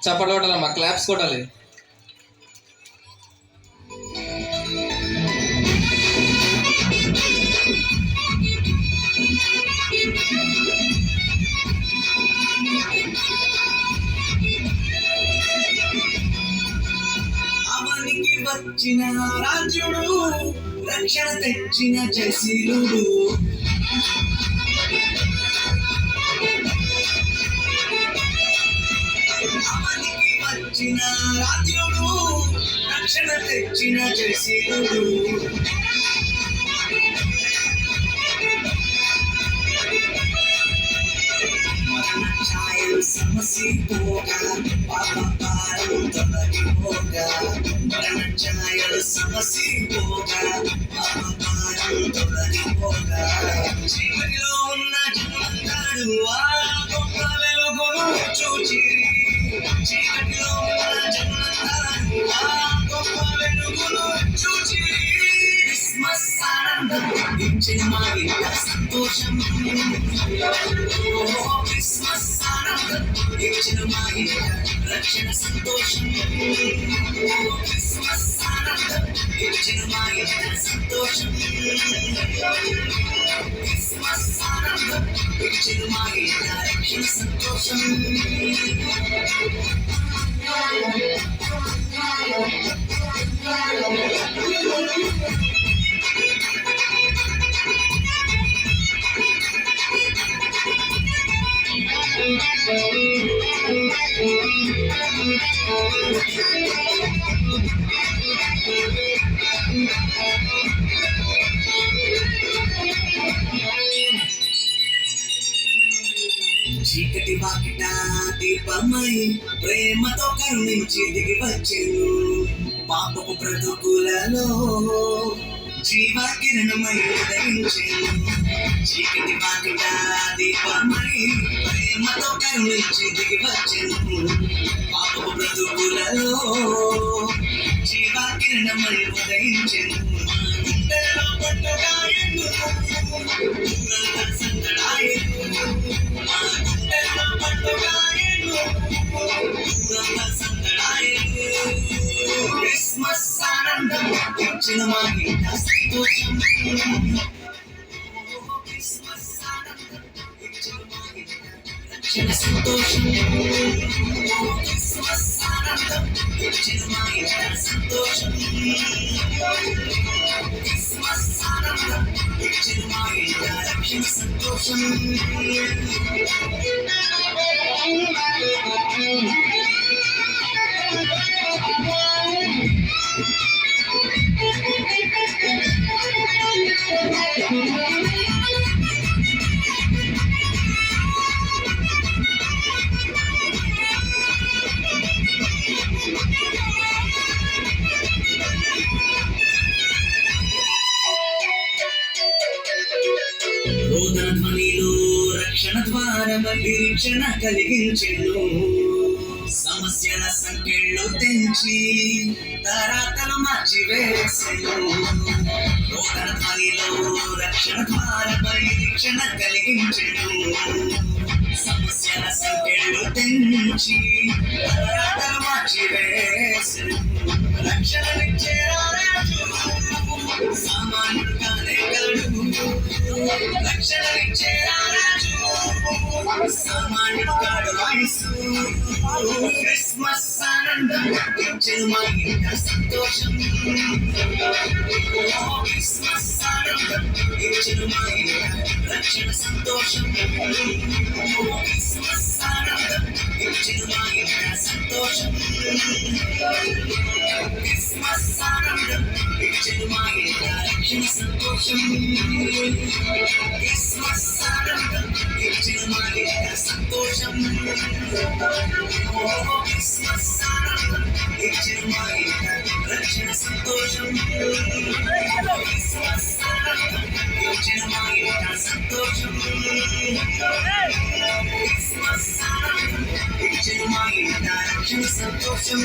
చప్పట్లు కొట్టాలమ్మా, క్లాప్స్ కొట్టాలి. అవనికి వచ్చిన రాజుడు, రక్షణ తెచ్చిన జయశీలుడు. అవనికి వచ్చిన రాజుడు, రక్షణ తెచ్చిన జయశీలుడు. ఛాయలు సమసిపోగా, పాప భారం తొలగిపోగా. మరణ ఛాయలు సమసిపోగా, పాప భారం తొలగిపోగా. చీకటిలో ఉన్న జనులందరూ ఆ గొప్ప వెలుగును చూచిరి. చీకటిలో ఉన్న జనులందరూ ఆ గొప్ప వెలుగును చూచిరి. క్రిస్మస్ ఆనందం ఇచ్చిన మా ఇంట సంతోషం. క్రిస్మస్ ఆనందం ఇచ్చిన మా ఇంట రక్షణ సంతోషం. క్రిస్మస్ ఆనందం ఇచ్చిన మా ఇంట సంతోషం. క్రిస్మస్ ఆనందం ఇచ్చిన మా ఇంట రక్షణ సంతోషం. చీకటి వాకిట దీపమై ప్రేమతో కరుణించి దిగి వచ్చెను. పాపపు బ్రతుకులలో జీవకిరణమై ఉదయించెను. చీకటి వాకిట దీపమై ప్రేమతో కరుణించి దిగి వచ్చెను. పాపపు బ్రతుకులలో జీవకిరణమై ఉదయించెను. గుండెల్లో పట్టుగాయను, ఊరంతా సందడాయను. మా గుండెల్లో పట్టుగాయను, ఊరంతా సందడాయను. క్రిస్మస్ ఆనందం ఇచ్చిన మా ఇంట సంతోషం. క్రిస్మస్ ఆనందం ఇచ్చిన మా ఇంట రక్షణ సంతోషం. క్రిస్మస్ ఆనందం ఇచ్చిన మా ఇంట సంతోషం. క్రిస్మస్ ఆనందం ఇచ్చిన మా ఇంట రక్షణ సంతోషం. రోదన ధ్వనిలో రక్షణ ద్వారం నిరీక్షణ కలిగించెను. సమస్యల సంఖ్యలు తెంచి తరాతలు మార్చివేసెను. రోదన ధ్వనిలో రక్షణ ద్వారం నిరీక్షణ కలిగించెను. సమస్యల సంఖ్యలు తెంచి తరాతలు మార్చివేసెను. రక్షణనిచ్చే రాజు సామాన్యుడుగానే కలడు. రక్షణనిచ్చే రాజు సామాన్యుడు కాడు వయసు. క్రిస్మస్ ఆనందం ఇచ్చిన మా ఇంట సంతోషం. క్రిస్మస్ ఆనందం ఇచ్చిన మా ఇంట రక్షణ సంతోషం. క్రిస్మస్ ఆనందం ఇచ్చిన మా ఇంట సంతోషం. క్రిస్మస్ ఆనందం ఇచ్చిన మా ఇంట రక్షణ సంతోషం. క్రిస్మస్ ఆనందం ఇచ్చిన మా ఇంట సంతోషం. క్రిస్మస్ ఆనందం ఇచ్చిన మా ఇంట రక్షణ సంతోషం. క్రిస్మస్ ఆనందం ఇచ్చిన మా ఇంట సంతోషం. క్రిస్మస్ ఆనందం ఇచ్చిన మా ఇంట రక్షణ సంతోషం.